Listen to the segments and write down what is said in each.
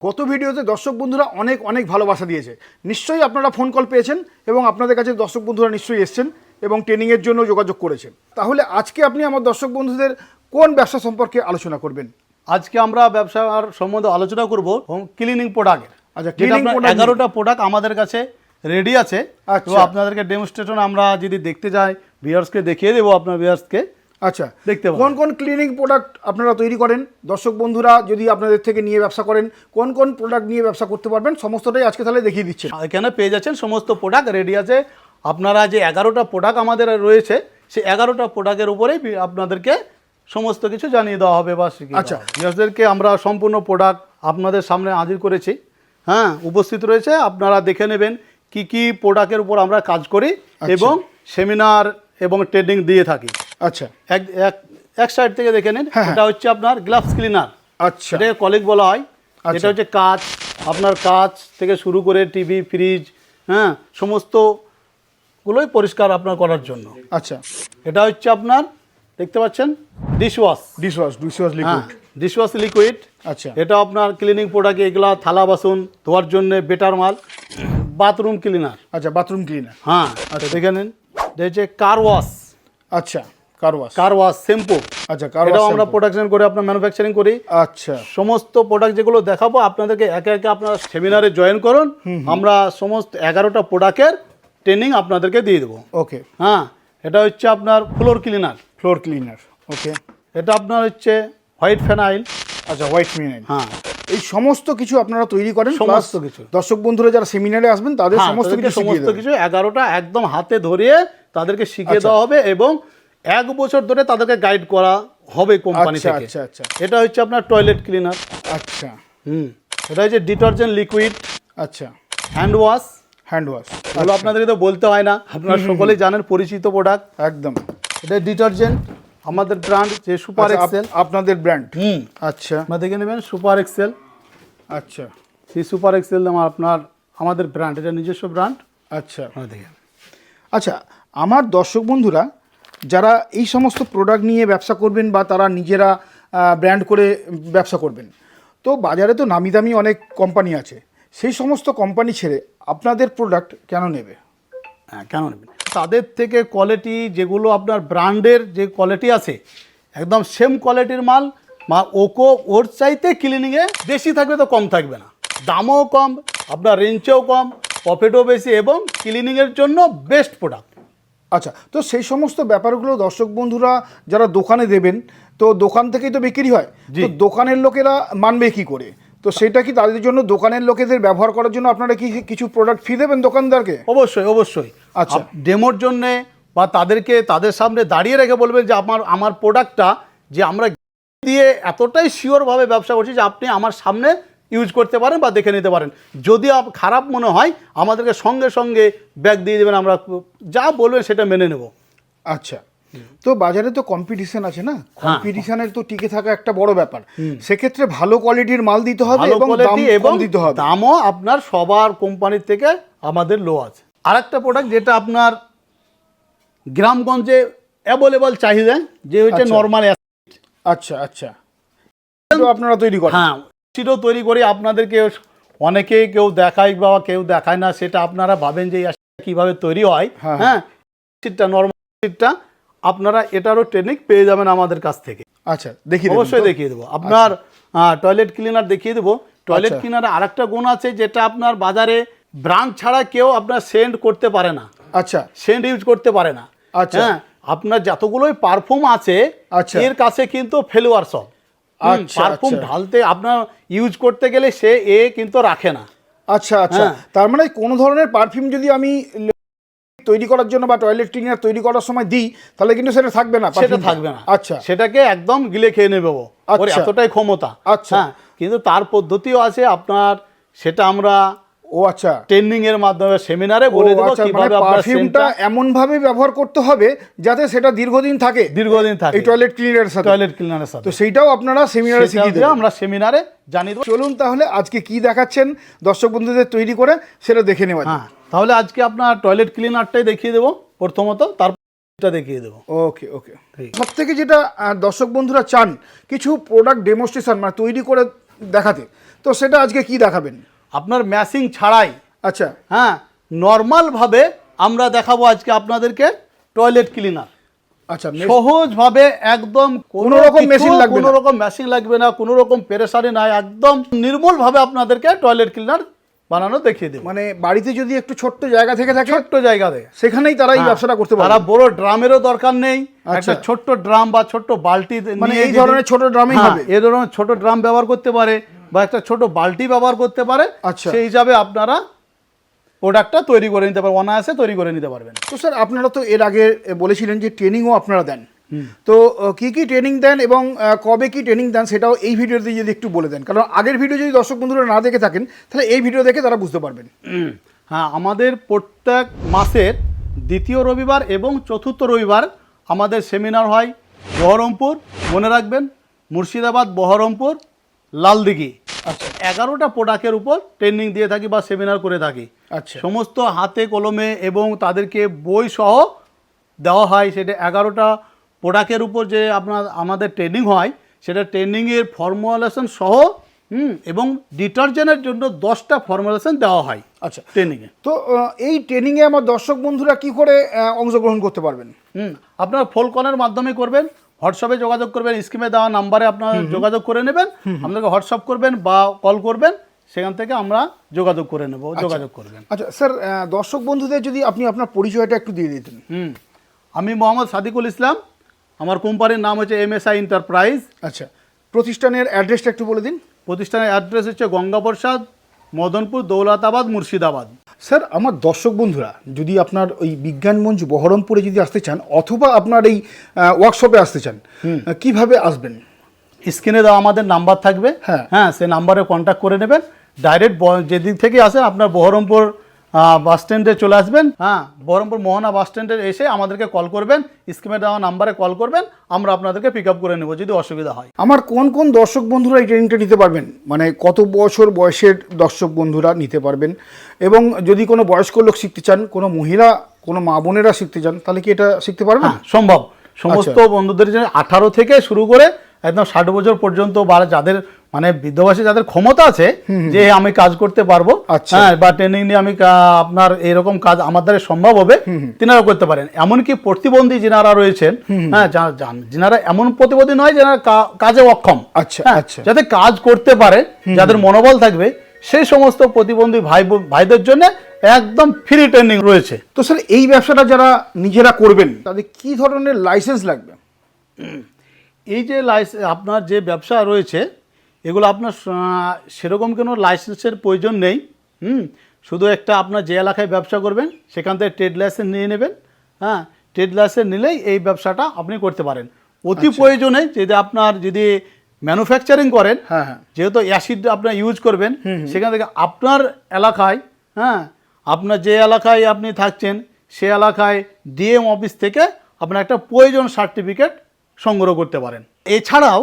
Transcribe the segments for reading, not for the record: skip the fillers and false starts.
গত ভিডিওতে দর্শক বন্ধুরা অনেক অনেক ভালোবাসা দিয়েছে। নিশ্চয়ই আপনারা ফোন কল পেয়েছেন এবং আপনাদের কাছে দর্শক বন্ধুরা নিশ্চয়ই এসেছেন এবং ট্রেনিংয়ের জন্য যোগাযোগ করেছেন। তাহলে আজকে আপনি আমার দর্শক বন্ধুদের কোন ব্যবসা সম্পর্কে আলোচনা করবেন? আজকে আমরা ব্যবসার সম্বন্ধে আলোচনা করব হোম ক্লিনিং প্রোডাক্টের। আচ্ছা, যেটা ক্লিনিং আপনার 11টা প্রোডাক্ট আমাদের কাছে রেডি আছে। তো আপনাদেরকে ডেমনস্ট্রেশন আমরা যদি দেখতে যাই, ভিউয়ার্সকে দেখিয়ে দেবো, আপনার ভিউয়ার্সকে। আচ্ছা, দেখতে কোন কোন ক্লিনিং প্রোডাক্ট আপনারা তৈরি করেন? দর্শক বন্ধুরা যদি আপনাদের থেকে নিয়ে ব্যবসা করেন, কোন কোন প্রোডাক্ট নিয়ে ব্যবসা করতে পারবেন সমস্তটাই আজকে তাহলে দেখিয়ে দিচ্ছেন। এখানে পেয়ে যাচ্ছেন সমস্ত প্রোডাক্ট রেডি আছে। আপনারা যে 11টা প্রোডাক্ট আমাদের রয়েছে, সেই 11টা প্রোডাক্টের উপরেই আপনাদেরকে সমস্ত কিছু জানিয়ে দেওয়া হবে বা শিখিয়ে দেওয়া হবে। ভিউয়ার্সদেরকে আমরা সম্পূর্ণ প্রোডাক্ট আপনাদের সামনে হাজির করেছি। হ্যাঁ, উপস্থিত রয়েছে। আপনারা দেখে নেবেন কি কি প্রোডাক্টের উপর আমরা কাজ করি এবং সেমিনার এবং ট্রেনিং দিয়ে থাকি। আচ্ছা, এক সাইড থেকে দেখে নিন। এটা হচ্ছে আপনার গ্লাভস ক্লিনার। আচ্ছা, এটাকে কলিগ বলা হয়। এটা হচ্ছে কাঁচ, আপনার কাঁচ থেকে শুরু করে টিভি, ফ্রিজ, হ্যাঁ, সমস্তগুলোই পরিষ্কার আপনার করার জন্য। আচ্ছা, এটা হচ্ছে আপনার দেখতে পাচ্ছেন ডিশওয়াশ লিকুইড। Dishwash liquid. আচ্ছা, এটা আপনার ক্লিনিং প্রোডাক্ট, এগুলা থালা বাসন ধোয়ার জন্য বেটার মাল। Bathroom cleaner. আচ্ছা, বাথরুম ক্লিনার। হ্যাঁ, আচ্ছা দেখে নিন। এটা হচ্ছে কার ওয়াশ। আচ্ছা, কার ওয়াশ শ্যাম্পু। আচ্ছা, এটাও আমরা প্রোডাকশন করে আপনার ম্যানুফ্যাকচারিং করি। আচ্ছা, সমস্ত প্রোডাক্ট যেগুলো দেখাবো আপনাদেরকে একে একে আপনারা সেমিনারে জয়েন করুন। আমরা সমস্ত 11টা প্রোডাক্টের ট্রেনিং আপনাদেরকে দিয়ে দেবো। ওকে। হ্যাঁ, এটা হচ্ছে আপনার ফ্লোর ক্লিনার। ওকে। এটা আপনার হচ্ছে হোয়াইট ফেনাইল। আচ্ছা, হোয়াইট ফেনাইল। হ্যাঁ, এই সমস্ত কিছু আপনারা তৈরি করেন? সমস্ত কিছু দর্শক বন্ধুরা যারা সেমিনারে আসবেন তাদের সমস্ত কিছু 11টা একদম হাতে ধরিয়ে তাদেরকে শিখিয়ে দেওয়া হবে এবং 1 বছর ধরে তাদেরকে গাইড করা হবে কোম্পানি থেকে। আচ্ছা, আচ্ছা। এটা হচ্ছে আপনার টয়লেট ক্লিনার। আচ্ছা। এটা হচ্ছে ডিটারজেন্ট লিকুইড। আচ্ছা। Hand wash. এগুলো আপনাদেরকে তো বলতে হয় না, আপনারা সকলেই জানেন, পরিচিত প্রোডাক্ট একদম। এটা ডিটারজেন্ট, আমাদের ব্র্যান্ড যে সুপার এক্সেল। আপনাদের ব্র্যান্ড? আচ্ছা, আপনারা দেখে নেবেন সুপার এক্সেল। আচ্ছা, সেই সুপার এক্সেল আমাদের ব্র্যান্ড, এটা নিজস্ব ব্র্যান্ড। আচ্ছা, দেখেন। আচ্ছা, আমার দর্শক বন্ধুরা যারা এই সমস্ত প্রোডাক্ট নিয়ে ব্যবসা করবেন বা তারা নিজেরা ব্র্যান্ড করে ব্যবসা করবেন, তো বাজারে তো নামি দামি অনেক কোম্পানি আছে, সেই সমস্ত কোম্পানি ছেড়ে আপনাদের প্রোডাক্ট কেন নেবে? হ্যাঁ, কেন নেবেন? তাদের থেকে কোয়ালিটি যেগুলো আপনার ব্র্যান্ডের যে কোয়ালিটি আছে, একদম সেম কোয়ালিটির মাল ওর চাইতে ক্লিনিংয়ে বেশি থাকবে, তো কম থাকবে না। দামও কম, আপনার রেঞ্জও কম, প্রফিটও বেশি এবং ক্লিনিংয়ের জন্য বেস্ট প্রোডাক্ট। আচ্ছা, তো সেই সমস্ত ব্যাপারগুলো দর্শক বন্ধুরা যারা দোকানে দেবেন, তো দোকান থেকেই তো বিক্রি হয়, তো দোকানের লোকেরা মানবে কি করে? তো সেটা কি তাদের জন্য দোকানের লোকেদের ব্যবহার করার জন্য আপনারা কি কিছু প্রোডাক্ট ফি দেবেন দোকানদারকে? অবশ্যই। আচ্ছা, ডেমোর জন্যে বা তাদের সামনে দাঁড়িয়ে রেখে বলবেন যে আমার প্রোডাক্টটা যে আমরা দিয়ে এতটাই শিওরভাবে ব্যবসা করছি যে আপনি আমার সামনে ইউজ করতে পারেন বা দেখে নিতে পারেন। যদি খারাপ মনে হয় আমাদেরকে সঙ্গে সঙ্গে ব্যাগ দিয়ে দেবেন, আমরা যা বলবেন সেটা মেনে নেব। আচ্ছা, তো বাজারে তো কম্পিটিশন আছে না, কম্পিটিশনের তো টিকে থাকা একটা বড় ব্যাপার। সেক্ষেত্রে ভালো কোয়ালিটির মাল দিতে হবে এবং দিতে হবে, দামও আপনার সবার কোম্পানির থেকে আমাদের লো আছে। আরেকটা প্রোডাক্ট যেটা আপনার গ্রামগঞ্জে অ্যাভেলেবল চাহিদা, যে হচ্ছে নর্মাল। আচ্ছা, আচ্ছা, আপনারা তৈরি করেন? হ্যাঁ, সেটাও তৈরি করি। আপনাদেরকে অনেকেই কেউ দেখায় বা কেউ দেখায় না, সেটা আপনারা ভাবেন যে কিভাবে তৈরি হয়। হ্যাঁ, সিটটা নর্মাল সিটটা আপনারা এটারও ট্রেনিং পেয়ে যাবেন আমাদের কাছ থেকে। আচ্ছা, অবশ্যই দেখিয়ে দেবো। আপনার টয়লেট ক্লিনার দেখিয়ে দেবো। টয়লেট ক্লিনারে আরেকটা গুণ আছে যেটা আপনার বাজারে ব্র্যান্ড ছাড়া কেউ আপনার সেন্ড করতে পারে না। আচ্ছা, সেন্ড ইউজ করতে পারে না। আচ্ছা, হ্যাঁ, আপনার যতগুলোই পারফিউম আছে এর কাছে কিন্তু ফেলুয়ার সব। পারফিউম ঢালতে আপনার ইউজ করতে গেলে সে কিন্তু রাখে না। আচ্ছা, আচ্ছা, তার মানে কোনো ধরনের পারফিউম যদি আমি তৈরি করার জন্য বা টয়লেট ক্লিনার তৈরি করার সময় দিই, তাহলে কিন্তু সেটা থাকবে না। আচ্ছা, সেটাকে একদম গিলে খেয়ে নেবে, ওর এতটাই ক্ষমতা। আচ্ছা, কিন্তু তার পদ্ধতিও আছে আপনার, সেটা আমরা আচ্ছা ট্রেনিং এর মাধ্যমে সেমিনারে বলে দেব কিভাবে পারফিউমটা এমন ভাবে ব্যবহার করতে হবে যাতে সেটা দীর্ঘদিন থাকে এই টয়লেট ক্লিনারের সাথে। তো সেইটাও আপনারা সেমিনারে শিখিয়ে দেবেন, আমরা সেমিনারে জানিয়ে দেব। চলুন তাহলে আজকে কি দেখাচ্ছেন দর্শক বন্ধুদের তৈরি করে সেটা দেখে নেওয়া যাক। তাহলে আজকে আপনার টয়লেট ক্লিনারটাই দেখিয়ে দেবো প্রথমত, তারপর দেখিয়ে দেবো। ওকে। সব থেকে যেটা দর্শক বন্ধুরা চান কিছু প্রোডাক্ট ডেমনস্ট্রেশন মানে তৈরি করে দেখাতে, তো সেটা আজকে কি দেখাবেন? আপনার ম্যাশিং ছাড়াই, আচ্ছা হ্যাঁ, নর্মালভাবে আমরা দেখাবো আজকে আপনাদেরকে টয়লেট ক্লিনার। আচ্ছা, সহজভাবে একদম কোনো রকম মেশিন লাগবে না, কোনো রকম মেশিন লাগবে না, কোনো রকম পেরেশানি নাই, একদম নির্মূলভাবে আপনাদেরকে টয়লেট ক্লিনার বানানো দেখিয়ে দেবো। মানে বাড়িতে যদি একটু ছোট্ট জায়গা থেকে থাকে, ছোট্ট জায়গাতে সেখানেই তারা এই ব্যবসাটা করতে পারে। তারা বড় ড্রামেরও দরকার নেই, আচ্ছা। একটা ছোট্ট ড্রাম বা ছোট্ট বালতি মানে নিয়ে এই ধরনের ছোট ড্রামই হবে, এই ধরনের ছোট ড্রাম ব্যবহার করতে পারে বা একটা ছোট বালতি ব্যবহার করতে পারে। আচ্ছা। সেই হিসাবে আপনারা প্রোডাক্টটা তৈরি করে নিতে পারবেন, অনায়াসে তৈরি করে নিতে পারবেন। তো স্যার আপনারা তো এর আগে বলেছিলেন যে ট্রেনিংও আপনারা দেন, তো কি কি ট্রেনিং দেন এবং কবে কি ট্রেনিং দেন সেটাও এই ভিডিওতে যদি একটু বলে দেন, কারণ আগের ভিডিও যদি দর্শক বন্ধুরা না দেখে থাকেন তাহলে এই ভিডিও দেখে তারা বুঝতে পারবেন। হ্যাঁ, আমাদের প্রত্যেক মাসের দ্বিতীয় রবিবার এবং চতুর্থ রবিবার আমাদের সেমিনার হয় বহরমপুর, মনে রাখবেন মুর্শিদাবাদ, বহরমপুর, লালদিঘি। আচ্ছা 11টা প্রোডাক্টের উপর ট্রেনিং দিয়ে থাকি বা সেমিনার করে থাকি। আচ্ছা সমস্ত হাতে কলমে এবং তাদেরকে বই সহ দেওয়া হয়। সেটা 11টা প্রোডাক্টের উপর যে আমাদের ট্রেনিং হয়, সেটা ট্রেনিংয়ের ফর্মুলেশন সহ এবং ডিটারজেন্টের জন্য 10টা ফর্মুলেশন দেওয়া হয় আচ্ছা ট্রেনিংয়ে। তো এই ট্রেনিংয়ে আমার দর্শক বন্ধুরা কি করে অংশগ্রহণ করতে পারবেন? আপনার ফোন কলের মাধ্যমে করবেন, হোয়াটসঅ্যাপে যোগাযোগ করবেন, স্ক্রিনে দেওয়া নাম্বারে আপনারা যোগাযোগ করে নেবেন, আপনাকে হোয়াটসঅ্যাপ করবেন বা কল করবেন, সেখান থেকে আমরা যোগাযোগ করে নেব, যোগাযোগ করবেন। আচ্ছা স্যার, দর্শক বন্ধুদের যদি আপনি আপনার পরিচয়টা একটু দিয়ে দিতেন। আমি মোহাম্মদ সাদিকুল ইসলাম, আমার কোম্পানির নাম হচ্ছে MSI এন্টারপ্রাইজ। আচ্ছা, প্রতিষ্ঠানের অ্যাড্রেসটা একটু বলে দিন। প্রতিষ্ঠানের অ্যাড্রেস হচ্ছে গঙ্গাপ্রসাদ, মদনপুর, দৌলতাবাদ, মুর্শিদাবাদ। স্যার আমার দর্শক বন্ধুরা যদি আপনার ওই বিজ্ঞান মঞ্চ বহরমপুরে যদি আসতে চান অথবা আপনার এই ওয়ার্কশপে আসতে চান, কিভাবে আসবেন? স্ক্রিনে দেওয়া আমাদের নাম্বার থাকবে, হ্যাঁ। হ্যাঁ, সে নাম্বারে কন্ট্যাক্ট করে নেবেন। ডাইরেক্ট যেদিক থেকে আসেন আপনার বহরমপুর বাস স্ট্যান্ডে চলে আসবেন, হ্যাঁ, বহরমপুর মোহনা বাস স্ট্যান্ডে এসে আমাদেরকে কল করবেন, স্ক্রিনে দেওয়া নাম্বারে কল করবেন, আমরা আপনাদেরকে পিক আপ করে নেব যদি অসুবিধা হয়। আমার কোন কোন দর্শক বন্ধুরা এই ট্রেনিংটা নিতে পারবেন, মানে কত বছর বয়সের দর্শক বন্ধুরা নিতে পারবেন, এবং যদি কোনো বয়স্ক লোক শিখতে চান, কোনো মহিলা, কোনো মা বোনেরা শিখতে চান, তাহলে কি এটা শিখতে পারবেন? হ্যাঁ, সম্ভব। সমস্ত বন্ধুদের জন্য 18 থেকে শুরু করে একদম 60 বছর পর্যন্ত বা যাদের মানে বিধবাসী যাদের ক্ষমতা আছে যে আমি কাজ করতে পারবো, হ্যাঁ, বা ট্রেনিং নিয়ে আমি আপনার এরকম কাজ আমার দ্বারা সম্ভব হবে, তিনারা করতে পারেন। এমনকি প্রতিবন্ধী যিনারা রয়েছেন, হ্যাঁ, যিনারা এমন প্রতিবন্ধী নয় যারা কাজে অক্ষম, আচ্ছা আচ্ছা, যাতে কাজ করতে পারে, যাদের মনোবল থাকবে, সেই সমস্ত প্রতিবন্ধী ভাইদের জন্য একদম ফ্রি ট্রেনিং রয়েছে। তো স্যার এই ব্যবসাটা যারা নিজেরা করবেন তাদের কি ধরনের লাইসেন্স লাগবে? এই যে আপনার যে ব্যবসা রয়েছে এগুলো আপনার সেরকম কোনো লাইসেন্সের প্রয়োজন নেই। শুধু একটা আপনার যে এলাকায় ব্যবসা করবেন সেখান থেকে ট্রেড লাইসেন্স নিয়ে নেবেন, হ্যাঁ, ট্রেড লাইসেন্স নিলেই এই ব্যবসাটা আপনি করতে পারেন। অতি প্রয়োজনে যদি আপনার যদি ম্যানুফ্যাকচারিং করেন, হ্যাঁ হ্যাঁ, যেহেতু অ্যাসিড আপনার ইউজ করবেন, সেখান থেকে আপনার এলাকায়, হ্যাঁ, আপনার যে এলাকায় আপনি থাকছেন সে এলাকায় ডিএম অফিস থেকে আপনার একটা প্রয়োজন সার্টিফিকেট সংগ্রহ করতে পারেন। এছাড়াও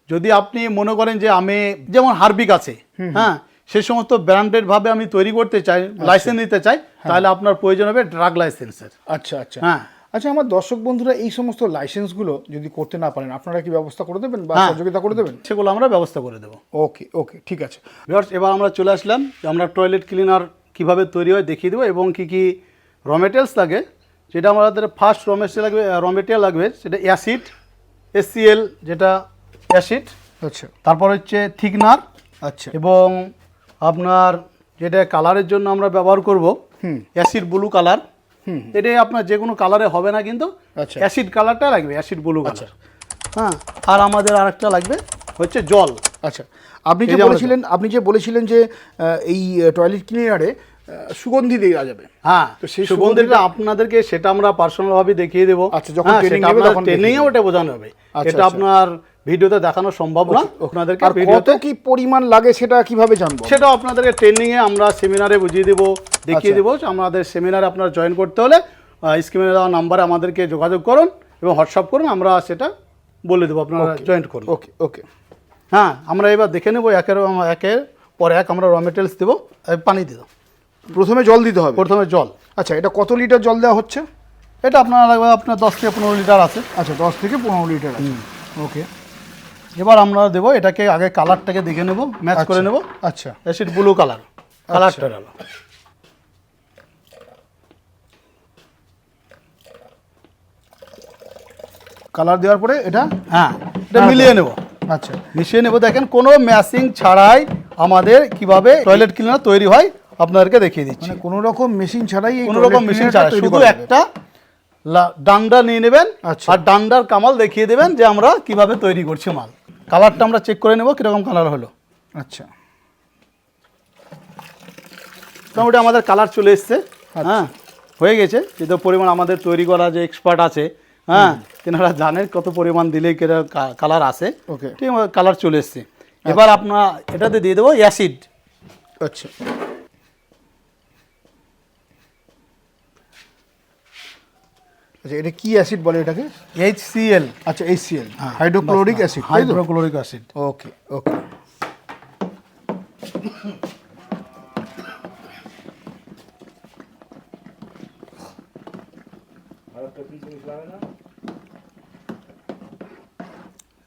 যদি আপনি মনে করেন যে আমি যেমন হারবিক আছে, হ্যাঁ, সেই সমস্ত ব্র্যান্ডেড ভাবে আমি তৈরি করতে চাই, লাইসেন্স নিতে চাই, তাহলে আপনার প্রয়োজন হবে ড্রাগ লাইসেন্সের। আচ্ছা আচ্ছা, হ্যাঁ। আচ্ছা, আমার দর্শক বন্ধুরা এই সমস্ত লাইসেন্সগুলো যদি করতে না পারেন আপনারা কি ব্যবস্থা করে দেবেন বা সহযোগিতা করে দেবেন? সেগুলো আমরা ব্যবস্থা করে দেবো। ওকে ওকে, ঠিক আছে। এবার আমরা চলে আসলাম, আমরা টয়লেট ক্লিনার কিভাবে তৈরি হয় দেখিয়ে দেবো এবং কি কি র মেটেরিয়ালস লাগে। যেটা আমাদের ফার্স্ট র মেটেরিয়াল লাগবে সেটা অ্যাসিড, HCl, যেটা অ্যাসিড। আচ্ছা, তারপর হচ্ছে থিকনার, আচ্ছা, এবং আপনার যেটা কালারের জন্য আমরা ব্যবহার করব অ্যাসিড ব্লু কালার। এটাই আপনার যে কোনো কালারে হবে না, কিন্তু আচ্ছা, অ্যাসিড কালারটা লাগবে, অ্যাসিড ব্লু কালার। হ্যাঁ, আর আমাদের আরেকটা লাগবে হচ্ছে জল। আচ্ছা, আপনি যে বলেছিলেন যে এই টয়লেট ক্লিনারে সুগন্ধি দেওয়া যাবে, হ্যাঁ, তো সেই সুগন্ধিটা আপনাদেরকে সেটা আমরা পার্সোনাল ভাবে দেখিয়ে দেবো। আচ্ছা, যখন ট্রেনিং হবে তখন ট্রেনিংয়ে ওটা বোঝানো হবে। এটা আপনার ভিডিওতে দেখানো সম্ভব না, আপনাদেরকে কত কি পরিমাণ লাগে সেটা কিভাবে জানবো? সেটা আপনাদেরকে ট্রেনিংয়ে আমরা সেমিনারে বুঝিয়ে দেবো, দেখিয়ে দেবো। আমাদের সেমিনারে আপনারা জয়েন করতে হলে স্ক্রিনে দেওয়া নাম্বারে আমাদেরকে যোগাযোগ করুন এবং হোয়াটসঅ্যাপ করুন, আমরা সেটা বলে দেবো, আপনারা জয়েন করুন। ওকে ওকে, হ্যাঁ, আমরা এবার দেখে নেবো একের পর এক আমরা র মেটেরিয়ালস দেবো। পানি দেবো, প্রথমে জল দিতে হবে। প্রথমে জল। আচ্ছা, এটা কত লিটার জল দেওয়া হচ্ছে? এটা আপনার লাগবে আপনার 10 থেকে 15 লিটার আছে। আচ্ছা, 10 থেকে 15 লিটার আছে। ওকে, এবার আমরা দেবো এটাকে আগে কালারটাকে দেখে নেব, ম্যাচ করে নেব। আচ্ছা অ্যাসিড ব্লু কালারটা হলো। কালার দেওয়ার পরে এটা হ্যাঁ, এটা মিলিয়ে নেব। আচ্ছা মিশিয়ে নেব। দেখেন কোনো ম্যাচিং ছাড়াই আমাদের কিভাবে টয়লেট ক্লিনার তৈরি হয় আপনাদেরকে দেখিয়ে দিচ্ছি। মানে কোনো রকম মেশিন ছাড়াই এই কোনো toilet রকম মেশিন cleaner-টা ছাড়া তৈরি শুধু করা যাবে। একটা ডান্ডা নিয়ে নেবেন, আচ্ছা। আর ডান্ডার কামাল দেখিয়ে দেবেন যে আমরা কিভাবে তৈরি করছি মাল। কালারটা আমরা চেক করে নেব কিরকম কালার হলো। আচ্ছা মোটামুটি আমাদের কালার চলে এসছে। হ্যাঁ, হয়ে গেছে। যেহেতু পরিমাণ আমাদের তৈরি করা যে এক্সপার্ট আছে, হ্যাঁ, তেনারা জানেন কত পরিমাণ দিলেই কালার আসে। ওকে ঠিক আছে, কালার চলে এসছে। এবার আপনার এটাতে দিয়ে দেবো অ্যাসিড। আচ্ছা আচ্ছা এটা কি অ্যাসিড বলে এটাকে? HCl, আচ্ছা HCl, hydrochloric acid. Hydrochloric acid. Okay okay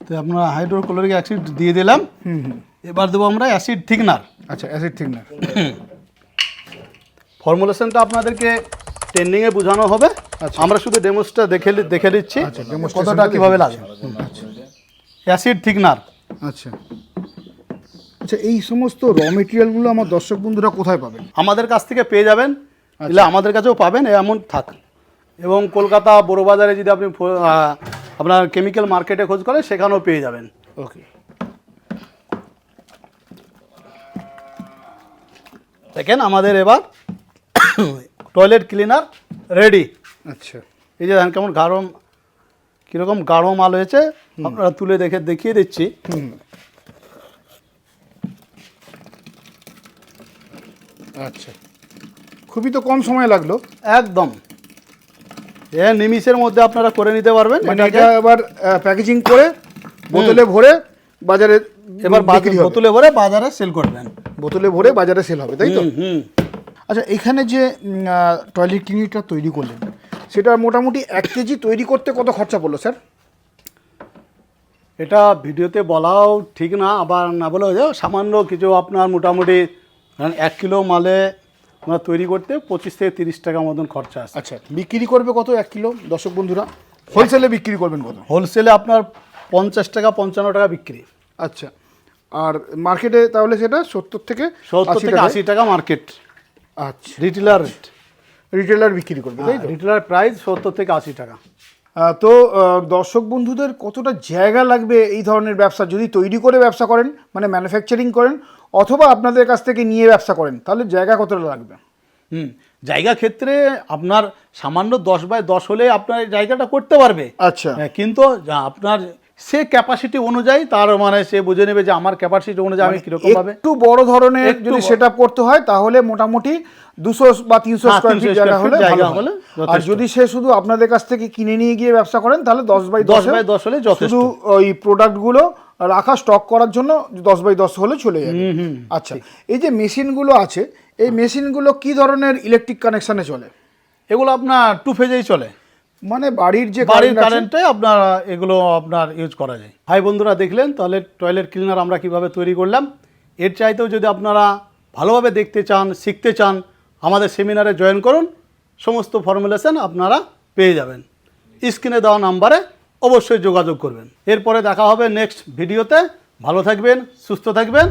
তো আপনার হাইড্রোক্লোরিক অ্যাসিড দিয়ে দিলাম। এবার দেবো আমরা অ্যাসিড থিকনার। আচ্ছা অ্যাসিড থিকনার। ফর্মুলেশনটা আপনাদেরকে ট্রেন্ডিংয়ে বোঝানো হবে। আমরা শুধু ডেমোসটা দেখে দিচ্ছি কতটা কীভাবে লাগে। অ্যাসিড থিকনার। আচ্ছা আচ্ছা এই সমস্ত র মেটেরিয়ালগুলো আমার দর্শক বন্ধুরা কোথায় পাবেন? আমাদের কাছ থেকে পেয়ে যাবেন, এলে আমাদের কাছেও পাবেন, এমন থাক। এবং কলকাতা বড়বাজারে যদি আপনি আপনার কেমিক্যাল মার্কেটে খোঁজ করেন সেখানেও পেয়ে যাবেন। ওকে দেখেন আমাদের এবার টয়লেট ক্লিনার রেডি। আচ্ছা এই যে দেখেন কেমন গাঢ়, কীরকম গাঢ় মাল হয়েছে আপনারা তুলে দেখিয়ে দিচ্ছি। আচ্ছা খুবই তো কম সময় লাগলো। একদম নিমিষের মধ্যে আপনারা করে নিতে পারবেন। মানে এটা এবার প্যাকেজিং করে বোতলে ভরে বাজারে এবার বিক্রি হবে। বোতলে ভরে বাজারে সেল করবেন। বোতলে ভরে বাজারে সেল হবে, তাই তো? আচ্ছা এখানে যে টয়লেট ক্লিনারটা তৈরি করলেন সেটা মোটামুটি 1 কেজি তৈরি করতে কত খরচা পড়লো স্যার? এটা ভিডিওতে বলাও ঠিক না, আবার না বলেও যাও, সামান্য কিছু আপনার মোটামুটি 1 কিলো মালে আমরা তৈরি করতে 25 থেকে 30 টাকা মতন খরচা আছে। আচ্ছা বিক্রি করবে কত 1 কিলো দর্শক বন্ধুরা? হোলসেলে বিক্রি করবেন কত? হোলসেলে আপনার 50 টাকা 55 টাকা বিক্রি। আচ্ছা আর মার্কেটে তাহলে সেটা 70 থেকে 80 টাকা মার্কেট। আচ্ছা রিটেলার রেট, রিটেলার বিক্রি করবে, তাই তো? রিটেলার প্রাইস 70 থেকে 80 টাকা। তো দর্শক বন্ধুদের কতটা জায়গা লাগবে এই ধরনের ব্যবসা যদি তৈরি করে ব্যবসা করেন, মানে ম্যানুফ্যাকচারিং করেন, অথবা আপনাদের কাছ থেকে নিয়ে ব্যবসা করেন, তাহলে জায়গা কতটা লাগবে? জায়গা ক্ষেত্রে আপনার সামান্য 10 বাই 10 হলে আপনার জায়গাটা করতে পারবে। আচ্ছা কিন্তু আপনার সে ক্যাপাসিটি অনুযায়ী তার মানে সে বুঝে নেবে যে আমার ক্যাপাসিটি অনুযায়ী আমি কিরকম ভাবে। একটু বড় ধরনের যদি সেটআপ করতে হয় তাহলে মোটামুটি 200 বা 300 স্কয়ার ফিট জায়গা হলে ভালো হয়। আর যদি সে শুধু আপনাদের কাছ থেকে কিনে নিয়ে গিয়ে ব্যবসা করেন তাহলে 10 বাই 10 হলে যথেষ্ট। শুধু ওই প্রোডাক্টগুলো রাখা স্টক করার জন্য 10 বাই 10 হলে চলে যাবে। আচ্ছা এই যে মেশিনগুলো আছে, এই মেশিনগুলো কি ধরনের ইলেকট্রিক কানেকশনে চলে? এগুলো আপনার 2 ফেজেই চলে, মানে বাড়ির কারেন্টে আপনার এগুলো আপনার ইউজ করা যায়। ভাই বন্ধুরা দেখলেন তাহলে টয়লেট ক্লিনার আমরা কিভাবে তৈরি করলাম। এর চাইতেও যদি আপনারা ভালোভাবে দেখতে চান, শিখতে চান, আমাদের সেমিনারে জয়েন করুন, সমস্ত ফর্মুলেশন আপনারা পেয়ে যাবেন। স্ক্রিনে দেওয়া নাম্বারে অবশ্যই যোগাযোগ করবেন। এরপরে দেখা হবে নেক্সট ভিডিওতে। ভালো থাকবেন, সুস্থ থাকবেন।